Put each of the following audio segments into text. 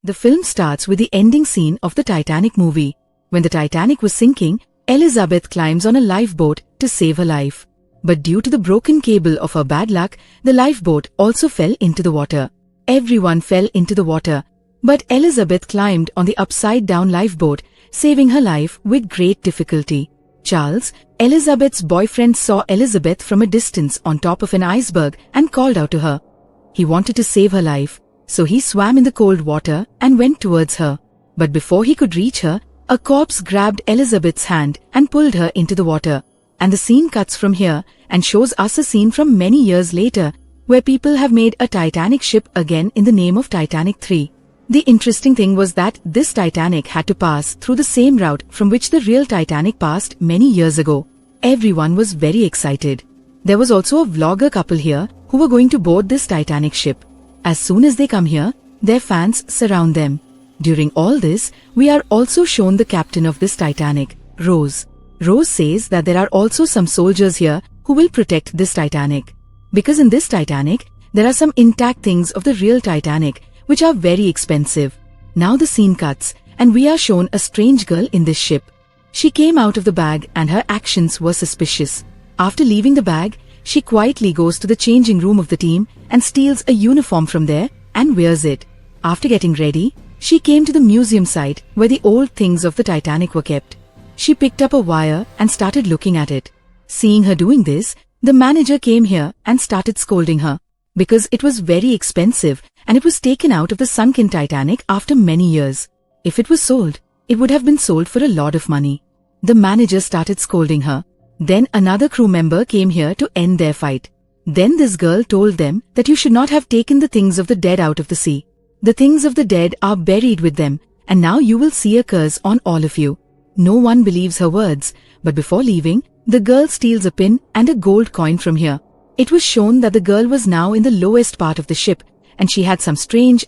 The film starts with the ending scene of the Titanic movie. When the Titanic was sinking, Elizabeth climbs on a lifeboat to save her life. But due to the broken cable of her bad luck, the lifeboat also fell into the water. Everyone fell into the water, but Elizabeth climbed on the upside-down lifeboat, saving her life with great difficulty. Charles, Elizabeth's boyfriend, saw Elizabeth from a distance on top of an iceberg and called out to her. He wanted to save her life, so he swam in the cold water and went towards her. But before he could reach her, a corpse grabbed Elizabeth's hand and pulled her into the water. And the scene cuts from here and shows us a scene from many years later, where people have made a Titanic ship again in the name of Titanic 3. The interesting thing was that this Titanic had to pass through the same route from which the real Titanic passed many years ago. Everyone was very excited. There was also a vlogger couple here who were going to board this Titanic ship. As soon as they come here, their fans surround them. During all this, we are also shown the captain of this Titanic, Rose. Rose says that there are also some soldiers here who will protect this Titanic. Because in this Titanic, there are some intact things of the real Titanic which are very expensive. Now the scene cuts and we are shown a strange girl in this ship. She came out of the bag and her actions were suspicious. After leaving the bag, she quietly goes to the changing room of the team and steals a uniform from there and wears it. After getting ready, she came to the museum site where the old things of the Titanic were kept. She picked up a wire and started looking at it. Seeing her doing this, the manager came here and started scolding her, because it was very expensive and it was taken out of the sunken Titanic after many years. If it was sold, it would have been sold for a lot of money. The manager started scolding her. Then another crew member came here to end their fight. Then this girl told them that you should not have taken the things of the dead out of the sea. The things of the dead are buried with them, and now you will see a curse on all of you. No one believes her words, but before leaving, the girl steals a pin and a gold coin from here. It was shown that the girl was now in the lowest part of the ship, and she had some strange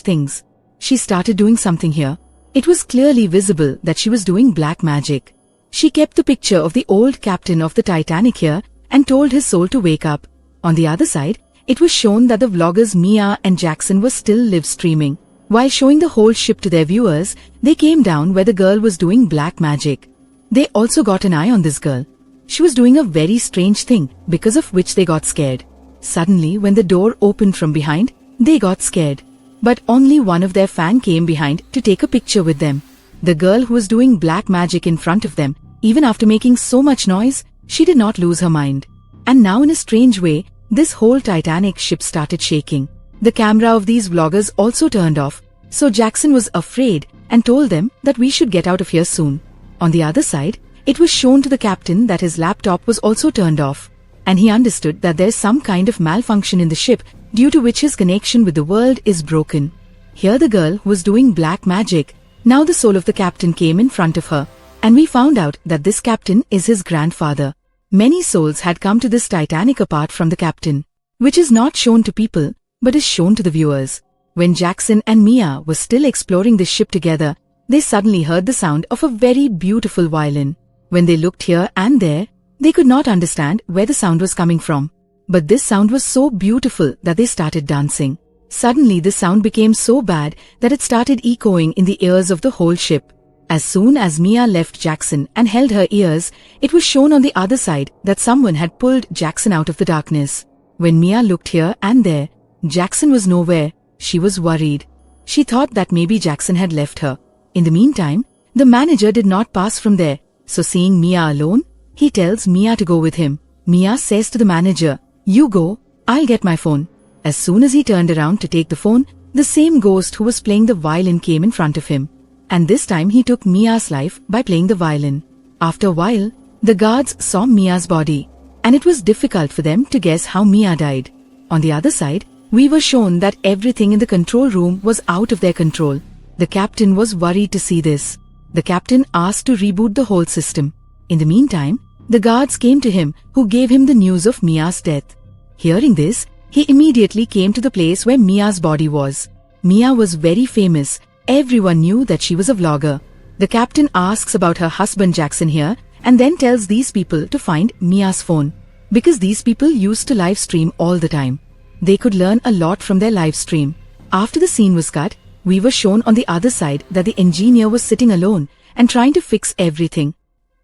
things. She started doing something here. It was clearly visible that she was doing black magic. She kept the picture of the old captain of the Titanic here and told his soul to wake up. On the other side, it was shown that the vloggers Mia and Jackson were still live streaming. While showing the whole ship to their viewers, they came down where the girl was doing black magic. They also got an eye on this girl. She was doing a very strange thing, because of which they got scared. Suddenly, when the door opened from behind, they got scared. But only one of their fans came behind to take a picture with them. The girl who was doing black magic in front of them, even after making so much noise, she did not lose her mind. And now in a strange way, this whole Titanic ship started shaking. The camera of these vloggers also turned off, so Jackson was afraid and told them that we should get out of here soon. On the other side, it was shown to the captain that his laptop was also turned off, and he understood that there's some kind of malfunction in the ship due to which his connection with the world is broken. Here the girl who was doing black magic, now the soul of the captain came in front of her, and we found out that this captain is his grandfather. Many souls had come to this Titanic apart from the captain, which is not shown to people, but is shown to the viewers. When Jackson and Mia were still exploring this ship together, they suddenly heard the sound of a very beautiful violin. When they looked here and there, they could not understand where the sound was coming from. But this sound was so beautiful that they started dancing. Suddenly the sound became so bad that it started echoing in the ears of the whole ship. As soon as Mia left Jackson and held her ears, it was shown on the other side that someone had pulled Jackson out of the darkness. When Mia looked here and there, Jackson was nowhere. She was worried. She thought that maybe Jackson had left her. In the meantime, the manager did not pass from there, so seeing Mia alone, he tells Mia to go with him. Mia says to the manager, "You go, I'll get my phone." As soon as he turned around to take the phone, the same ghost who was playing the violin came in front of him. And this time he took Mia's life by playing the violin. After a while, the guards saw Mia's body, and it was difficult for them to guess how Mia died. On the other side, we were shown that everything in the control room was out of their control. The captain was worried to see this. The captain asked to reboot the whole system. In the meantime, the guards came to him, who gave him the news of Mia's death. Hearing this, he immediately came to the place where Mia's body was. Mia was very famous. Everyone knew that she was a vlogger. The captain asks about her husband Jackson here and then tells these people to find Mia's phone, because these people used to live stream all the time. They could learn a lot from their live stream. After the scene was cut, we were shown on the other side that the engineer was sitting alone and trying to fix everything.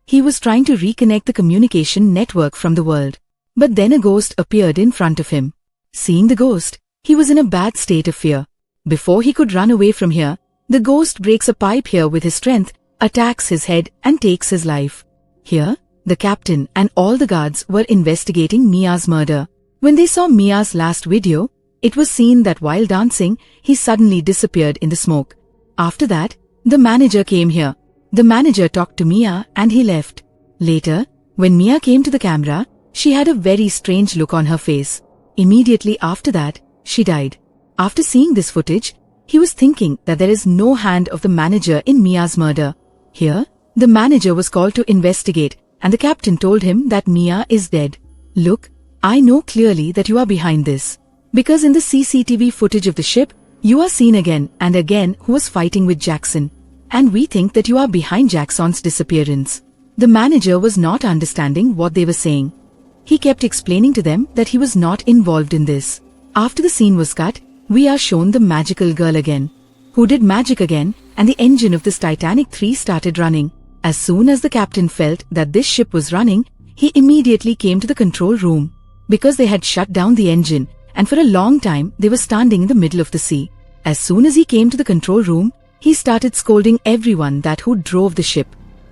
He was trying to reconnect the communication network from the world. But then a ghost appeared in front of him. Seeing the ghost, he was in a bad state of fear. Before he could run away from here, the ghost breaks a pipe here with his strength, attacks his head and takes his life. Here, the captain and all the guards were investigating Mia's murder. When they saw Mia's last video, it was seen that while dancing, he suddenly disappeared in the smoke. After that, the manager came here. The manager talked to Mia and he left. Later, when Mia came to the camera, she had a very strange look on her face. Immediately after that, she died. After seeing this footage, he was thinking that there is no hand of the manager in Mia's murder. Here, the manager was called to investigate and the captain told him that Mia is dead. Look, I know clearly that you are behind this. Because in the CCTV footage of the ship, you are seen again and again who was fighting with Jackson. And we think that you are behind Jackson's disappearance. The manager was not understanding what they were saying. He kept explaining to them that he was not involved in this. After the scene was cut, we are shown the magical girl again, who did magic again, and the engine of this Titanic 3 started running. As soon as the captain felt that this ship was running, he immediately came to the control room. Because they had shut down the engine, and for a long time they were standing in the middle of the sea. As soon as he came to the control room, he started scolding everyone that who drove the ship.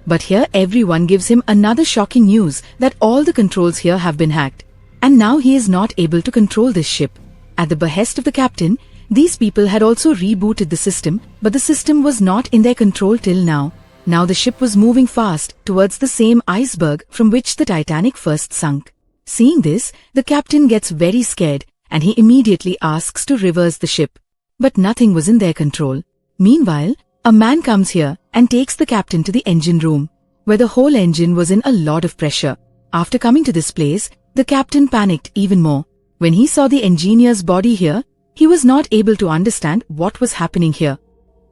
But here everyone gives him another shocking news that all the controls here have been hacked. And now he is not able to control this ship. At the behest of the captain, these people had also rebooted the system, but the system was not in their control till now. Now the ship was moving fast towards the same iceberg from which the Titanic first sunk. Seeing this, the captain gets very scared and he immediately asks to reverse the ship. But nothing was in their control. Meanwhile, a man comes here and takes the captain to the engine room, where the whole engine was in a lot of pressure. After coming to this place, the captain panicked even more. When he saw the engineer's body here, he was not able to understand what was happening here.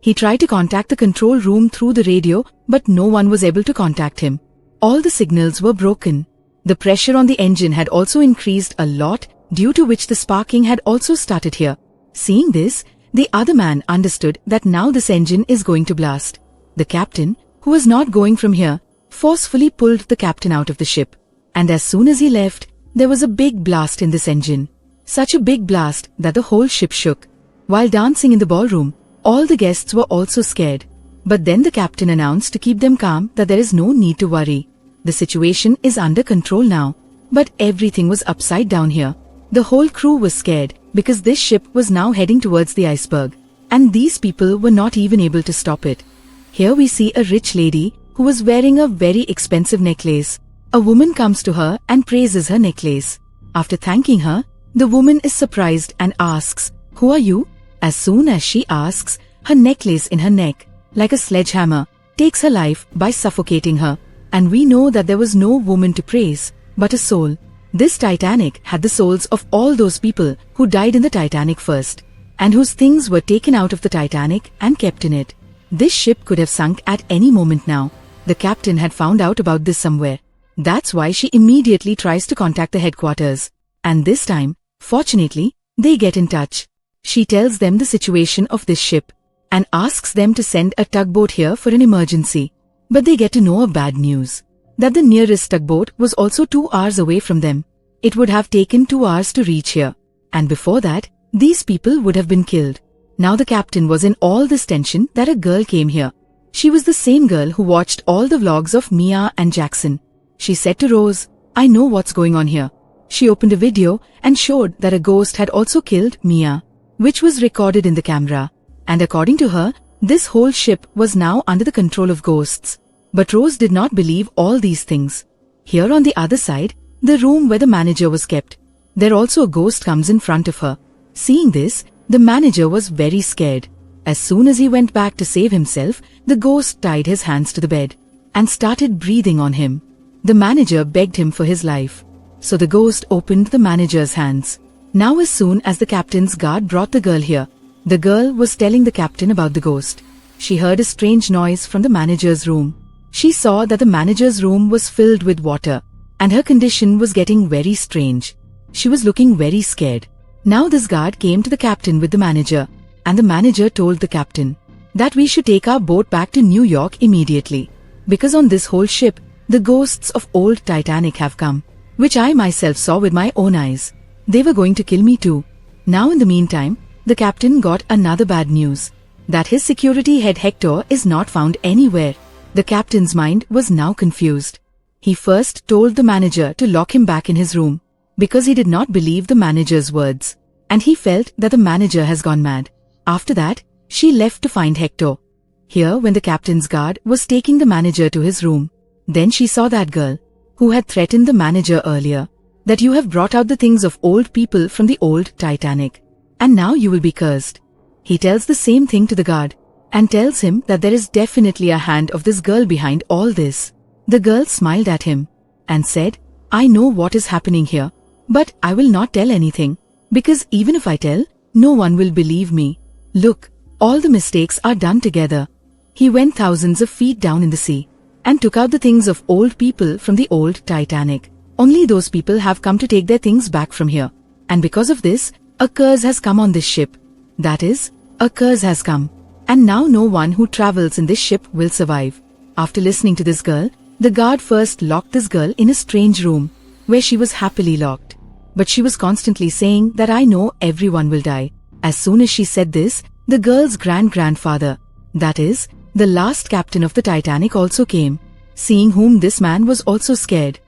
He tried to contact the control room through the radio, but no one was able to contact him. All the signals were broken. The pressure on the engine had also increased a lot, due to which the sparking had also started here. Seeing this, the other man understood that now this engine is going to blast. The captain, who was not going from here, forcefully pulled the captain out of the ship. And as soon as he left, there was a big blast in this engine. Such a big blast that the whole ship shook. While dancing in the ballroom, all the guests were also scared. But then the captain announced to keep them calm that there is no need to worry. The situation is under control now. But everything was upside down here. The whole crew was scared because this ship was now heading towards the iceberg. And these people were not even able to stop it. Here we see a rich lady who was wearing a very expensive necklace. A woman comes to her and praises her necklace. After thanking her, the woman is surprised and asks, "Who are you?" As soon as she asks, her necklace in her neck, like a sledgehammer, takes her life by suffocating her. And we know that there was no woman to praise, but a soul. This Titanic had the souls of all those people who died in the Titanic first, and whose things were taken out of the Titanic and kept in it. This ship could have sunk at any moment now. The captain had found out about this somewhere. That's why she immediately tries to contact the headquarters. And this time, fortunately, they get in touch. She tells them the situation of this ship, and asks them to send a tugboat here for an emergency. But they get to know a bad news. That the nearest tugboat was also 2 hours away from them. It would have taken 2 hours to reach here. And before that, these people would have been killed. Now the captain was in all this tension that a girl came here. She was the same girl who watched all the vlogs of Mia and Jackson. She said to Rose, "I know what's going on here." She opened a video and showed that a ghost had also killed Mia, which was recorded in the camera. And according to her, this whole ship was now under the control of ghosts. But Rose did not believe all these things. Here on the other side, the room where the manager was kept, there also a ghost comes in front of her. Seeing this, the manager was very scared. As soon as he went back to save himself, the ghost tied his hands to the bed and started breathing on him. The manager begged him for his life. So the ghost opened the manager's hands. Now as soon as the captain's guard brought the girl here, the girl was telling the captain about the ghost. She heard a strange noise from the manager's room. She saw that the manager's room was filled with water, and her condition was getting very strange. She was looking very scared. Now this guard came to the captain with the manager. and the manager told the captain that we should take our boat back to New York immediately, because on this whole ship, the ghosts of old Titanic have come, which I myself saw with my own eyes. They were going to kill me too. Now in the meantime, the captain got another bad news, that his security head Hector is not found anywhere. The captain's mind was now confused. He first told the manager to lock him back in his room, because he did not believe the manager's words, and he felt that the manager has gone mad. After that, she left to find Hector. Here when the captain's guard was taking the manager to his room, then she saw that girl, who had threatened the manager earlier, that you have brought out the things of old people from the old Titanic, and now you will be cursed. He tells the same thing to the guard, and tells him that there is definitely a hand of this girl behind all this. The girl smiled at him, and said, I know what is happening here, but I will not tell anything, because even if I tell, no one will believe me. Look, all the mistakes are done together. He went thousands of feet down in the sea, and took out the things of old people from the old Titanic. Only those people have come to take their things back from here, and because of this, a curse has come on this ship. That is, a curse has come, and now no one who travels in this ship will survive. After listening to this girl, the guard first locked this girl in a strange room, where she was happily locked. But she was constantly saying that I know everyone will die. As soon as she said this, the girl's grandfather, that is, the last captain of the Titanic, also came, seeing whom this man was also scared.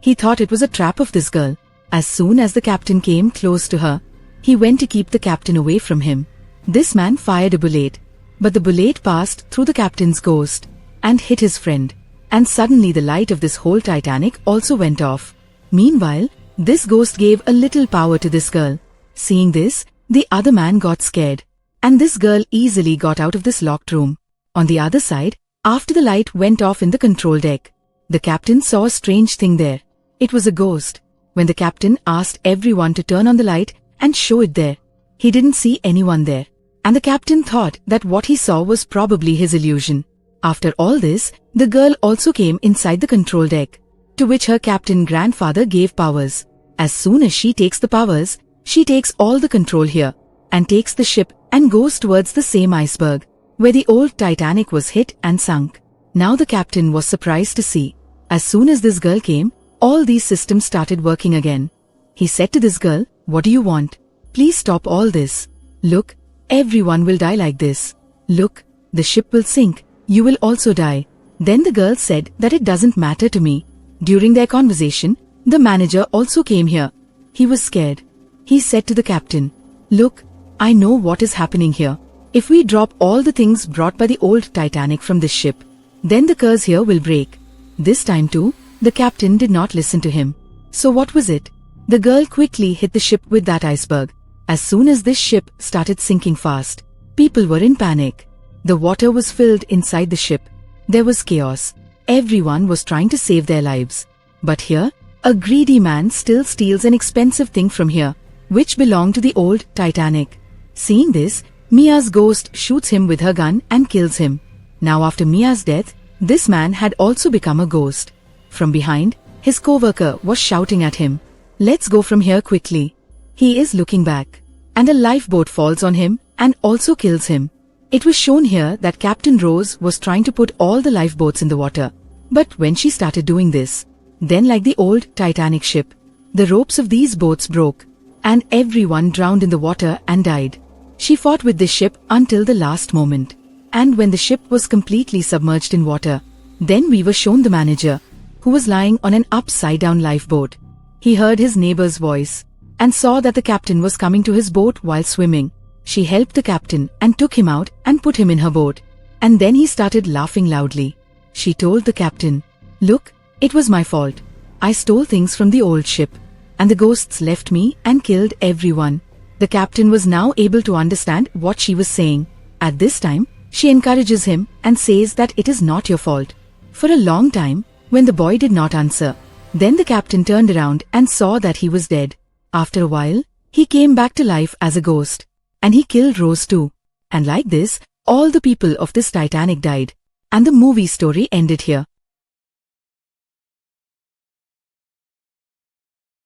He thought it was a trap of this girl. As soon as the captain came close to her, he went to keep the captain away from him. This man fired a bullet, but the bullet passed through the captain's ghost and hit his friend, and suddenly the light of this whole Titanic also went off. Meanwhile, this ghost gave a little power to this girl. Seeing this, the other man got scared, and this girl easily got out of this locked room. On the other side, after the light went off in the control deck, the captain saw a strange thing there. It was a ghost. When the captain asked everyone to turn on the light and show it there, he didn't see anyone there, and the captain thought that what he saw was probably his illusion. After all this, the girl also came inside the control deck, to which her captain grandfather gave powers. As soon as she takes the powers, she takes all the control here, and takes the ship and goes towards the same iceberg, where the old Titanic was hit and sunk. Now the captain was surprised to see, as soon as this girl came, all these systems started working again. He said to this girl, what do you want? Please stop all this. Look, everyone will die like this. Look, the ship will sink, you will also die. Then the girl said that it doesn't matter to me. During their conversation, the manager also came here. He was scared. He said to the captain, look, I know what is happening here. If we drop all the things brought by the old Titanic from this ship, then the curse here will break. This time too, the captain did not listen to him. So what was it? The girl quickly hit the ship with that iceberg. As soon as this ship started sinking fast, people were in panic. The water was filled inside the ship. There was chaos. Everyone was trying to save their lives. But here, a greedy man still steals an expensive thing from here, which belonged to the old Titanic. Seeing this, Mia's ghost shoots him with her gun and kills him. Now after Mia's death, this man had also become a ghost. From behind, his co-worker was shouting at him, let's go from here quickly. He is looking back, and a lifeboat falls on him and also kills him. It was shown here that Captain Rose was trying to put all the lifeboats in the water. But when she started doing this, then like the old Titanic ship, the ropes of these boats broke, and everyone drowned in the water and died. She fought with this ship until the last moment. And when the ship was completely submerged in water, then we were shown the manager, who was lying on an upside-down lifeboat. He heard his neighbor's voice, and saw that the captain was coming to his boat while swimming. She helped the captain and took him out and put him in her boat. And then he started laughing loudly. She told the captain, look, it was my fault. I stole things from the old ship, and the ghosts left me and killed everyone. The captain was now able to understand what she was saying. At this time, she encourages him and says that it is not your fault. For a long time, when the boy did not answer, then the captain turned around and saw that he was dead. After a while, he came back to life as a ghost, and he killed Rose too. And like this, all the people of this Titanic died, and the movie story ended here.